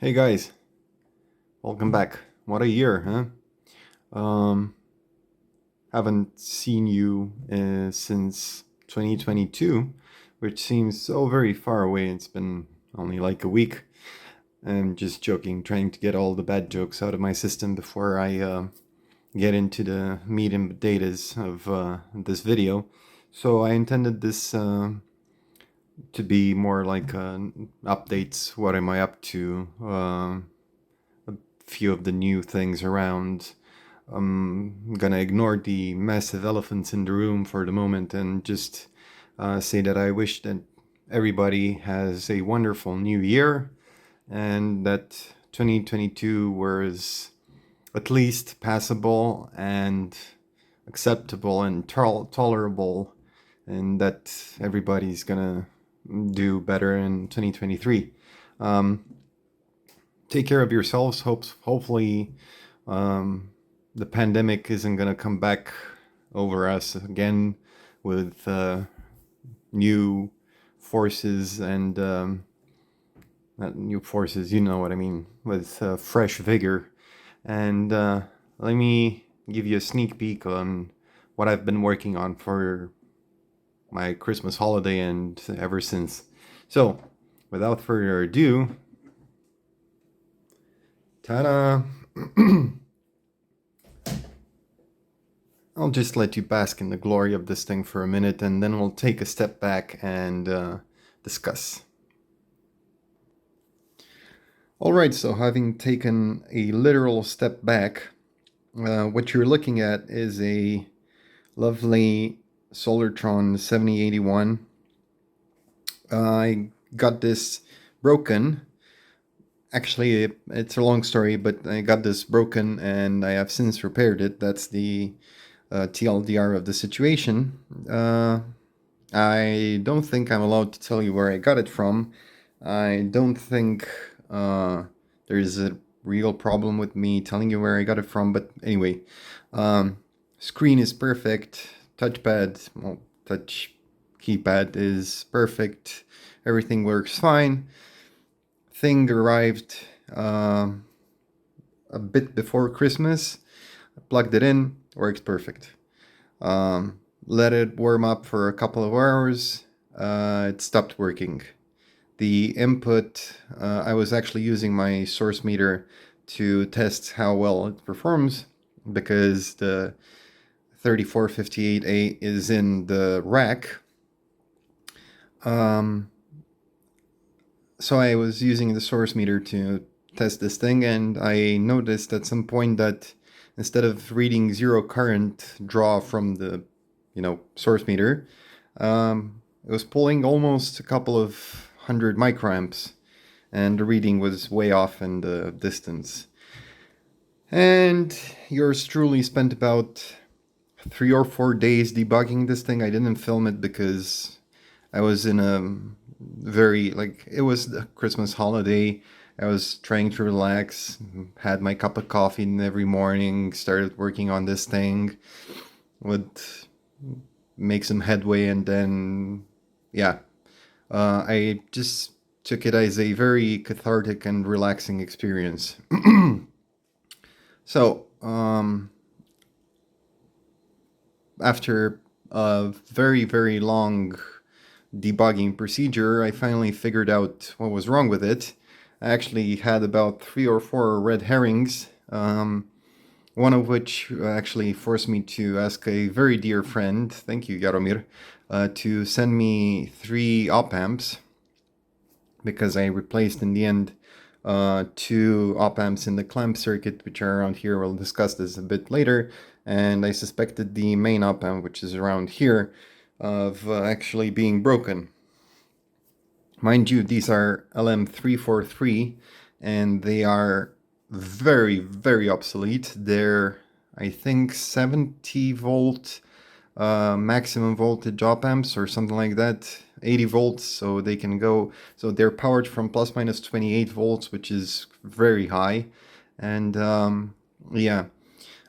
Hey guys, welcome back. What a year, huh? Haven't seen you since 2022, which seems so very far away. It's been only like a week. I'm just joking, trying to get all the bad jokes out of my system before I get into the meat and potatoes of this video. So I intended this to be more like updates. What am I up to? A few of the new things around. I'm gonna ignore the massive elephants in the room for the moment and just say that I wish that everybody has a wonderful new year and that 2022 was at least passable and acceptable and tolerable, and that everybody's gonna do better in 2023. Um, Take care of yourselves. Hopefully, um, the pandemic isn't gonna come back over us again with new forces and not new forces. You know what I mean? With fresh vigor. And let me give you a sneak peek on what I've been working on for my Christmas holiday and ever since. So, without further ado, ta-da! I'll just let you bask in the glory of this thing for a minute, and then we'll take a step back and discuss. Alright, so having taken a literal step back, what you're looking at is a lovely Solartron 7081. I got this broken. Actually, it's a long story, but I got this broken and I have since repaired it. That's the TLDR of the situation. I don't think I'm allowed to tell you where I got it from. I don't think there's a real problem with me telling you where I got it from, but anyway, screen is perfect, touchpad, well, touch keypad is perfect, everything works fine. Thing arrived a bit before Christmas. I plugged it in, works perfect. Let it warm up for a couple of hours. It stopped working. The input, I was actually using my source meter to test how well it performs because the 3458A is in the rack. So I was using the source meter to test this thing, and I noticed at some point that instead of reading zero current draw from the source meter, it was pulling almost a couple of hundred microamps, and the reading was way off in the distance. And yours truly spent about 3 or 4 days debugging this thing. I didn't film it because I was in a it was the Christmas holiday. I was trying to relax, had my cup of coffee every morning, started working on this thing, would make some headway, and then, yeah, I just took it as a very cathartic and relaxing experience. So, after a very, very long debugging procedure, I finally figured out what was wrong with it. I actually had about 3 or 4 red herrings, one of which actually forced me to ask a very dear friend, thank you Jaromir, to send me 3 op amps, because I replaced in the end 2 op amps in the clamp circuit, which are around here. We'll discuss this a bit later. And I suspected the main op amp, which is around here, of actually being broken. Mind you, these are LM343, and they are very, very obsolete. They're, I think, 70 volt maximum voltage op amps or something like that, 80 volts, so they can go, so they're powered from plus minus 28 volts, which is very high. And yeah,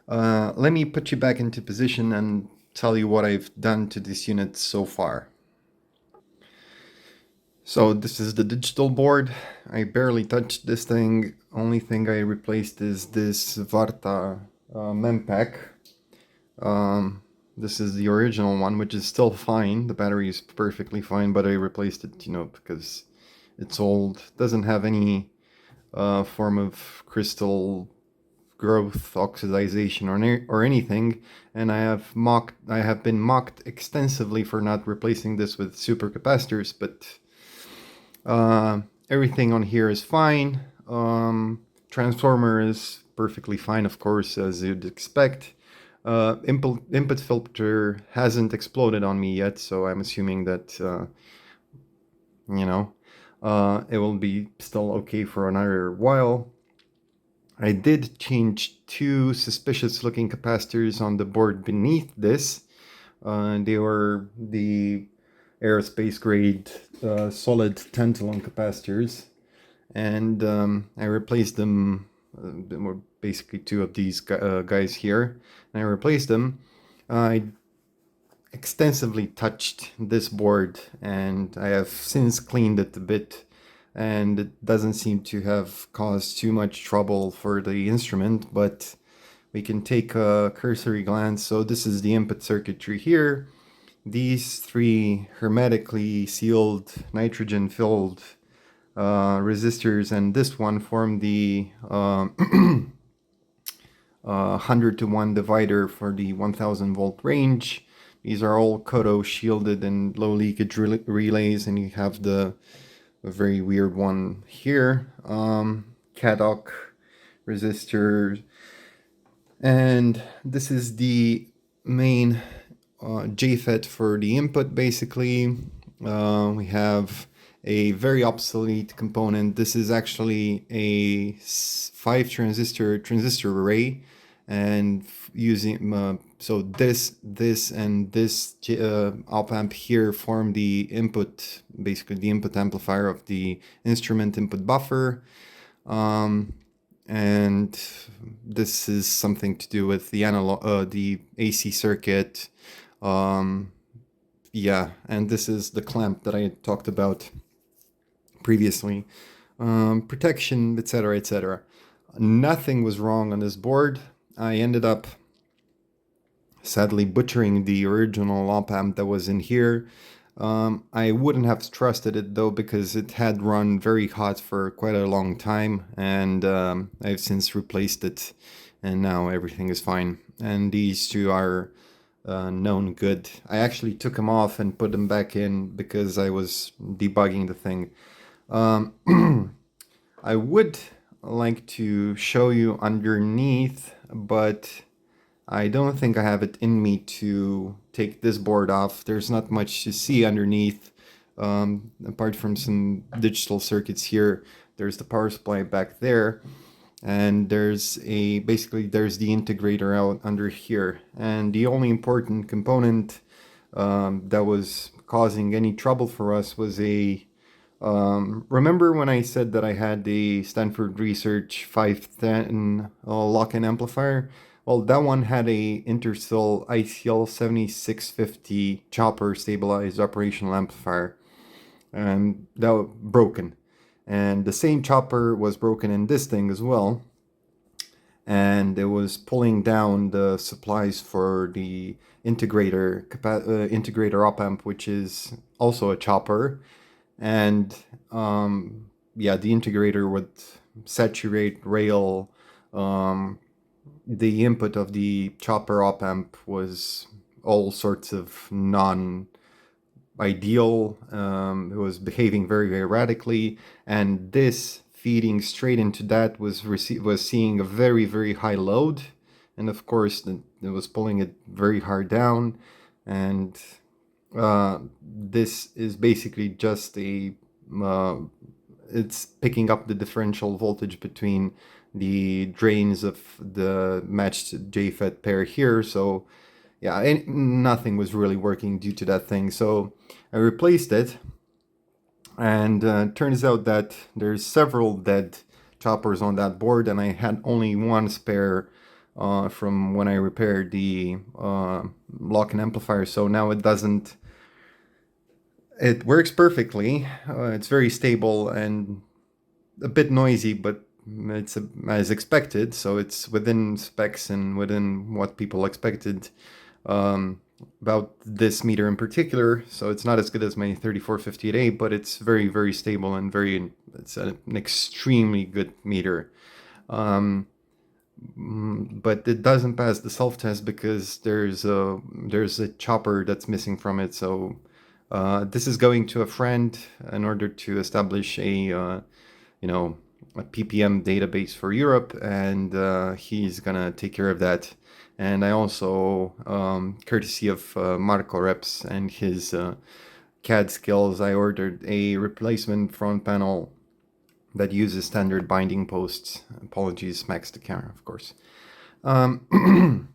let me put you back into position and tell you what I've done to this unit so far. So this is the digital board. I barely touched this thing. Only thing I replaced is this Varta Mempack. This is the original one, which is still fine. The battery is perfectly fine, but I replaced it, because it's old. Doesn't have any form of crystal growth, oxidization, or anything. And I have been mocked extensively for not replacing this with supercapacitors, but everything on here is fine. Transformer is perfectly fine, of course, as you'd expect. Input filter hasn't exploded on me yet, so I'm assuming that it will be still okay for another while. I did change two suspicious looking capacitors on the board beneath this. They were the aerospace grade solid tantalum capacitors, and I replaced them. There were basically two of these guys here, and I replaced them. I extensively touched this board, and I have since cleaned it a bit, and it doesn't seem to have caused too much trouble for the instrument, but we can take a cursory glance. So this is the input circuitry here. These three hermetically sealed, nitrogen-filled resistors and this one form the 100 to 1 divider for the 1000 volt range. These are all Kodo shielded and low leakage relays, and you have a very weird one here, CADOC resistor, and this is the main JFET for the input. Basically, we have a very obsolete component. This is actually a 5 transistor array, and using so this and this op amp here form the input, basically the input amplifier of the instrument input buffer. And this is something to do with the the AC circuit. Yeah, and this is the clamp that I had talked about previously. Protection, etc., etc. Nothing was wrong on this board. I ended up sadly butchering the original op amp that was in here. I wouldn't have trusted it though, because it had run very hot for quite a long time, and I've since replaced it, and now everything is fine. And these two are known good. I actually took them off and put them back in because I was debugging the thing. I would like to show you underneath, but I don't think I have it in me to take this board off. There's not much to see underneath, apart from some digital circuits here. There's the power supply back there, and there's there's the integrator out under here. And the only important component that was causing any trouble for us was remember when I said that I had the Stanford Research 510 lock-in amplifier? Well, that one had a Intersil ICL 7650 chopper stabilized operational amplifier, and that was broken. And the same chopper was broken in this thing as well, and it was pulling down the supplies for the integrator op amp, which is also a chopper. And yeah, the integrator would saturate rail. The input of the chopper op amp was all sorts of non-ideal. It was behaving very, very erratically, and this feeding straight into that was seeing a very, very high load, and of course it was pulling it very hard down. And this is basically just it's picking up the differential voltage between the drains of the matched JFET pair here. So yeah, nothing was really working due to that thing. So I replaced it, and turns out that there's several dead choppers on that board, and I had only one spare from when I repaired the lock-in amplifier. So now it doesn't It works perfectly. It's very stable and a bit noisy, but it's as expected. So it's within specs and within what people expected um, about this meter in particular. So it's not as good as my 3458A, but it's very, very stable and it's an extremely good meter. Um, but it doesn't pass the self-test because there's a chopper that's missing from it. So this is going to a friend in order to establish you know a ppm database for Europe, and he's gonna take care of that. And I also, courtesy of Marco Reps and his CAD skills, I ordered a replacement front panel that uses standard binding posts. Apologies, Max the camera, of course. And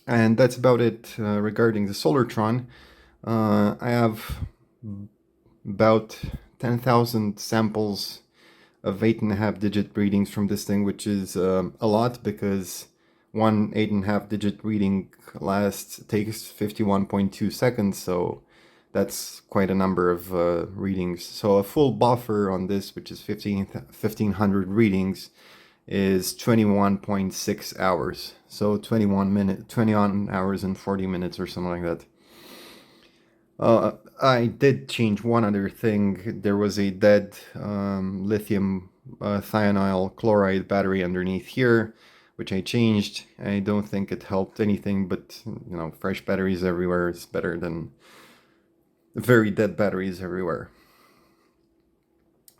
that's about it regarding the Solartron. I have about 10,000 samples of 8.5 digit readings from this thing, which is a lot because one 8.5 digit reading takes 51.2 seconds, so that's quite a number of readings. So a full buffer on this, which is 1500 readings, is 21.6 hours. So 21 hours and 40 minutes or something like that. I did change one other thing. There was a dead lithium thionyl chloride battery underneath here, which I changed. I don't think it helped anything, but fresh batteries everywhere is better than very dead batteries everywhere.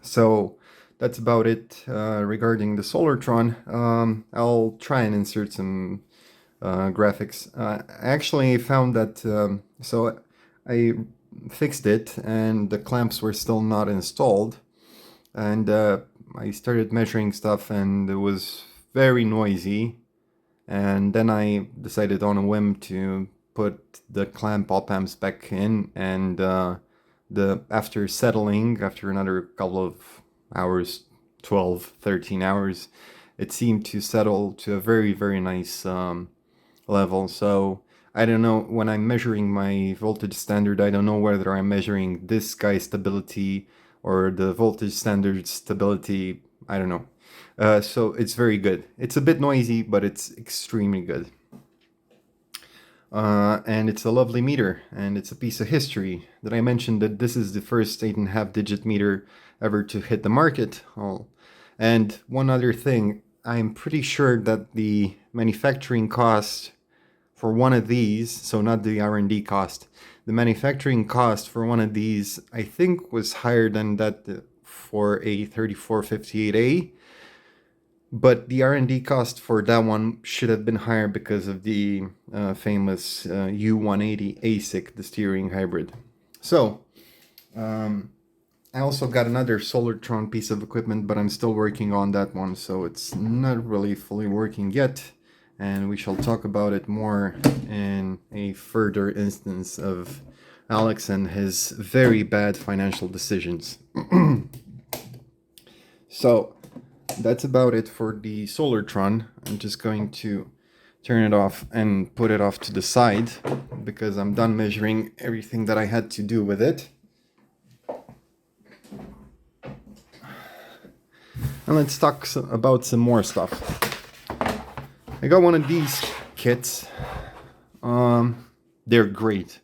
So that's about it regarding the Solartron. I'll try and insert some graphics. I actually found that, so I fixed it and the clamps were still not installed, and I started measuring stuff and it was very noisy, and then I decided on a whim to put the clamp op amps back in, and after settling, after another couple of hours, 12, 13 hours, it seemed to settle to a very, very nice level. So I don't know, when I'm measuring my voltage standard, I don't know whether I'm measuring this guy's stability or the voltage standard stability. I don't know. So it's very good. It's a bit noisy, but it's extremely good. And it's a lovely meter, and it's a piece of history. Did I mention that this is the first 8.5 digit meter ever to hit the market? Oh. And one other thing, I'm pretty sure that the manufacturing cost for one of these, so not the R&D cost, the manufacturing cost for one of these, I think was higher than that for a 3458A. But the R&D cost for that one should have been higher because of the famous U180 ASIC, the steering hybrid. So, I also got another Solartron piece of equipment, but I'm still working on that one, so it's not really fully working yet. And we shall talk about it more in a further instance of Alex and his very bad financial decisions. So, that's about it for the Solartron. I'm just going to turn it off and put it off to the side because I'm done measuring everything that I had to do with it. And let's talk about some more stuff. I got one of these kits. They're great.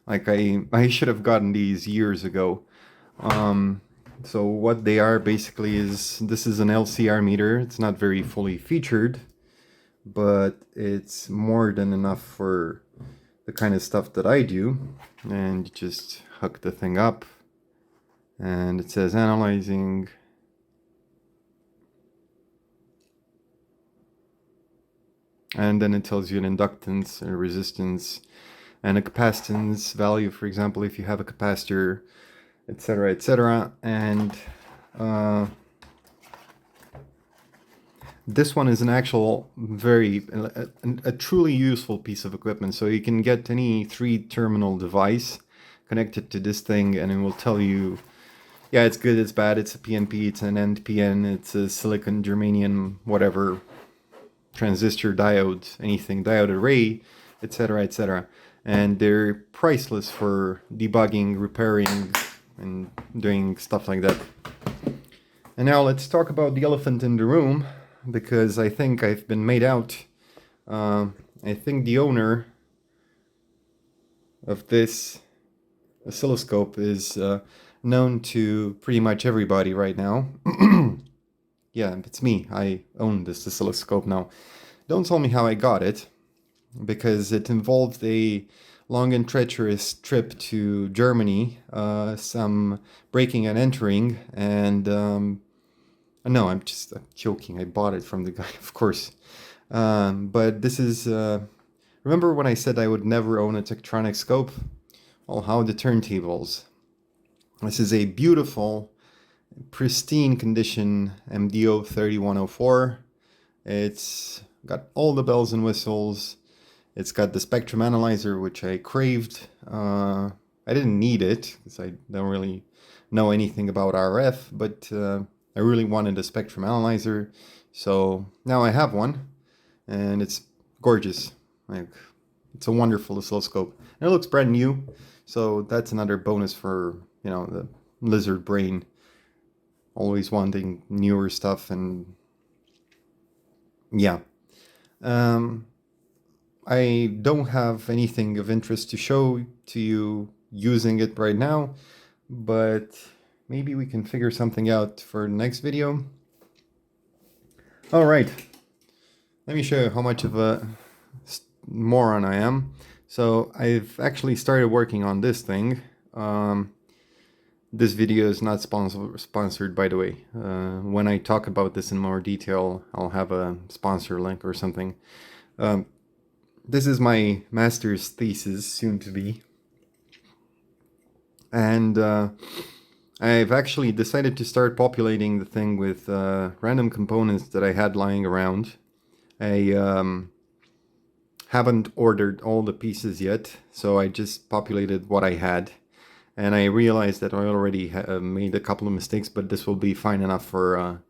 Like I should have gotten these years ago. So what they are basically is, this is an LCR meter. It's not very fully featured, but it's more than enough for the kind of stuff that I do. And you just hook the thing up and it says analyzing. And then it tells you an inductance, a resistance, and a capacitance value, for example, if you have a capacitor, etc., etc. And this one is an actual a truly useful piece of equipment. So you can get any 3-terminal device connected to this thing and it will tell you, yeah, it's good, it's bad, it's a PNP, it's an NPN, it's a silicon, germanium, whatever, transistor, diode, anything, diode array, etc., etc. and they're priceless for debugging, repairing, and doing stuff like that. And now let's talk about the elephant in the room, because I think I've been made out. I think the owner of this oscilloscope is known to pretty much everybody right now. Yeah, it's me. I own this oscilloscope now. Don't tell me how I got it, because it involved a long and treacherous trip to Germany, some breaking and entering, and no, I'm joking. I bought it from the guy, of course. But this is, remember when I said I would never own a Tektronix scope? Well, how the turntables. This is a beautiful, pristine condition MDO 3104. It's got all the bells and whistles. It's got the spectrum analyzer, which I craved. I didn't need it because I don't really know anything about RF, but I really wanted a spectrum analyzer. So now I have one, and it's gorgeous. Like, it's a wonderful oscilloscope. And it looks brand new, so that's another bonus for, you know, the lizard brain, always wanting newer stuff. And yeah. I don't have anything of interest to show to you using it right now, but maybe we can figure something out for the next video. All right, let me show you how much of a moron I am. So I've actually started working on this thing. This video is not sponsored, by the way. When I talk about this in more detail, I'll have a sponsor link or something. This is my master's thesis, soon to be. And I've actually decided to start populating the thing with random components that I had lying around. I haven't ordered all the pieces yet, so I just populated what I had. And I realized that I already made a couple of mistakes, but this will be fine enough for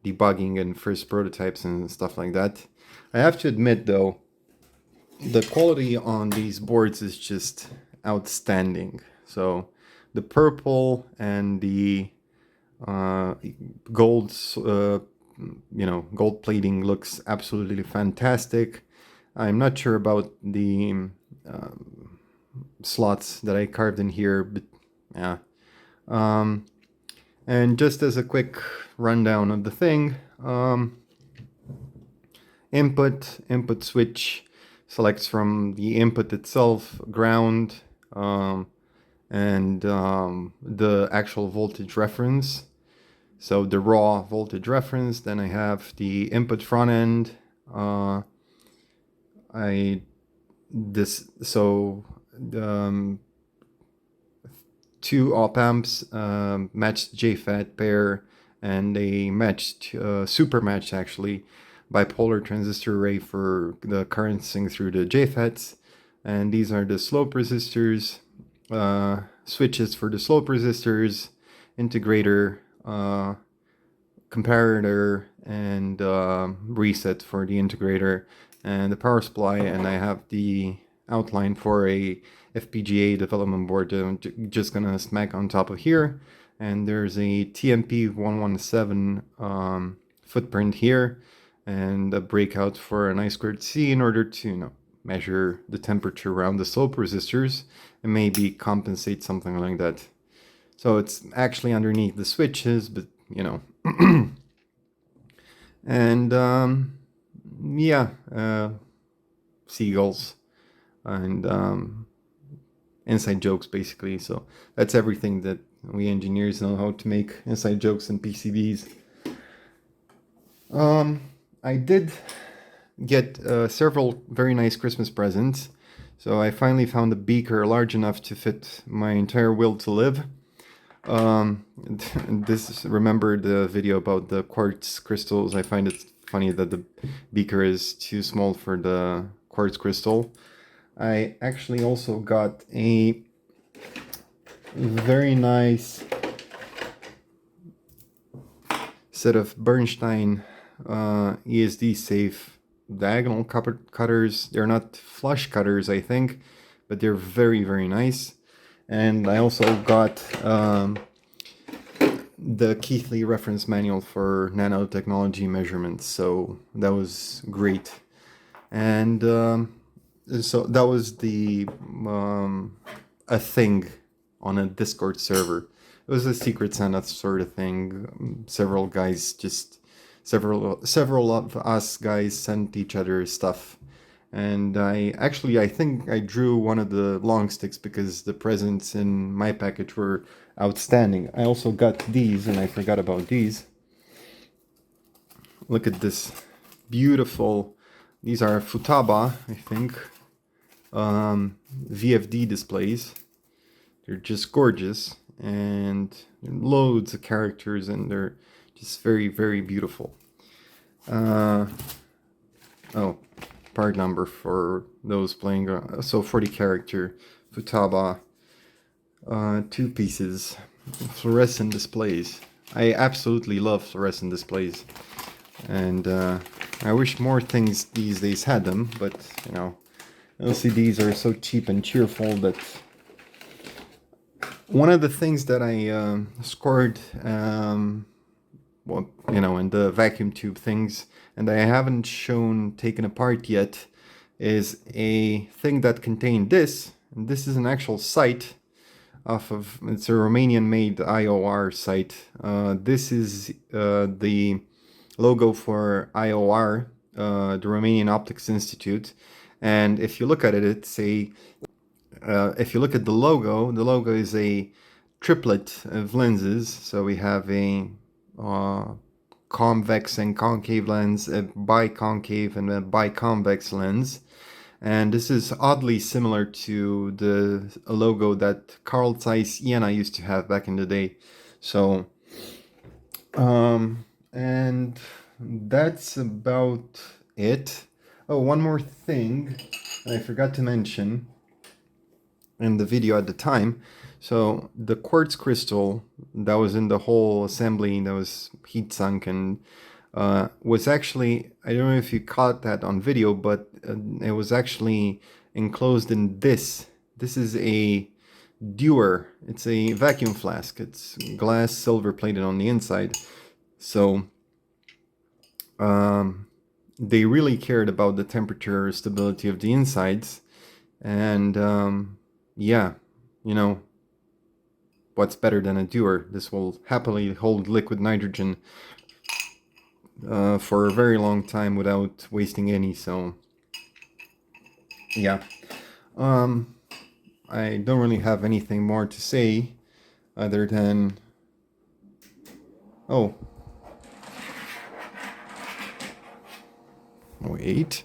debugging and first prototypes and stuff like that. I have to admit, though, the quality on these boards is just outstanding. So the purple and the gold, gold plating looks absolutely fantastic. I'm not sure about the slots that I carved in here, but yeah. And just as a quick rundown of the thing, input switch selects from the input itself, ground, and the actual voltage reference. So the raw voltage reference. Then I have the input front end. Two op amps, matched JFET pair, and a matched, super matched actually, bipolar transistor array for the currenting through the JFETs. And these are the slope resistors, switches for the slope resistors, integrator, comparator, and reset for the integrator, and the power supply. And I have the outline for a FPGA development board I'm just gonna smack on top of here. And there's a TMP117 footprint here, and a breakout for an I2C in order to measure the temperature around the slope resistors and maybe compensate something like that. So it's actually underneath the switches, but and yeah, seagulls and inside jokes basically. So that's everything that we engineers know how to make inside jokes and PCBs. I did get several very nice Christmas presents. So I finally found a beaker large enough to fit my entire will to live. Remember the video about the quartz crystals? I find it funny that the beaker is too small for the quartz crystal. I actually also got a very nice set of Bernstein ESD safe diagonal cutters. They're not flush cutters, I think, but they're very, very nice. And I also got the Keithley reference manual for nanotechnology measurements, so that was great. And so that was the a thing on a Discord server. It was a Secret Santa sort of thing. Several of us guys sent each other stuff. And I think I drew one of the long sticks because the presents in my package were outstanding. I also got these, and I forgot about these. Look at this beautiful. These are Futaba, I think, VFD displays. They're just gorgeous, and loads of characters, and they're just very, very beautiful. Oh, part number for those playing. So 40 character Futaba, 2 pieces, fluorescent displays. I absolutely love fluorescent displays, and I wish more things these days had them, but you know, LCDs are so cheap and cheerful that one of the things that I scored, well, you know, in the vacuum tube things, and I haven't taken apart yet, is a thing that contained this. And this is an actual site it's a Romanian-made IOR site. This is the logo for IOR, the Romanian Optics Institute. And if you look at it, it's if you look at the logo is a triplet of lenses. So we have a convex and concave lens, a biconcave and a biconvex lens. And this is oddly similar to the logo that Carl Zeiss Jena used to have back in the day. So, and that's about it. Oh, one more thing I forgot to mention in the video at the time. So the quartz crystal that was in the whole assembly that was heat sunk and was actually, I don't know if you caught that on video, but it was actually enclosed in this. This is a dewar. It's a vacuum flask. It's glass, silver plated on the inside. So they really cared about the temperature stability of the insides. And yeah, you know, what's better than a dewar? This will happily hold liquid nitrogen for a very long time without wasting any. So yeah, I don't really have anything more to say other than, oh, wait,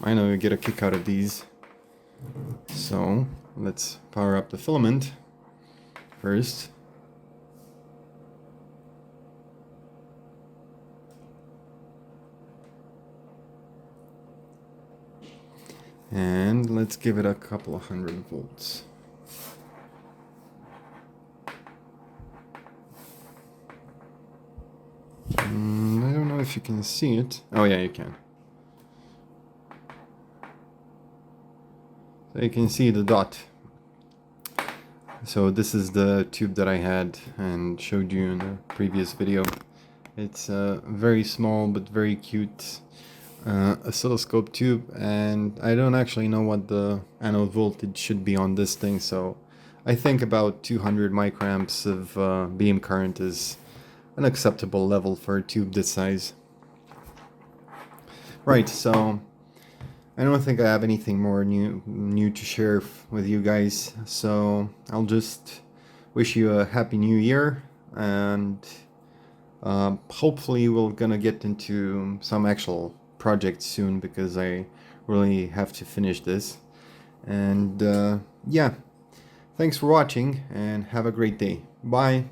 I know you get a kick out of these. So let's power up the filament first. And let's give it a couple of 100 volts. I don't know if you can see it. Oh yeah, you can. So you can see the dot. So this is the tube that I had and showed you in the previous video. It's a very small but very cute oscilloscope tube, and I don't actually know what the anode voltage should be on this thing, so I think about 200 microamps of beam current is an acceptable level for a tube this size. Right, so I don't think I have anything more new to share with you guys, so I'll just wish you a happy new year, and hopefully we're gonna get into some actual project soon, because I really have to finish this. And yeah, thanks for watching and have a great day. Bye.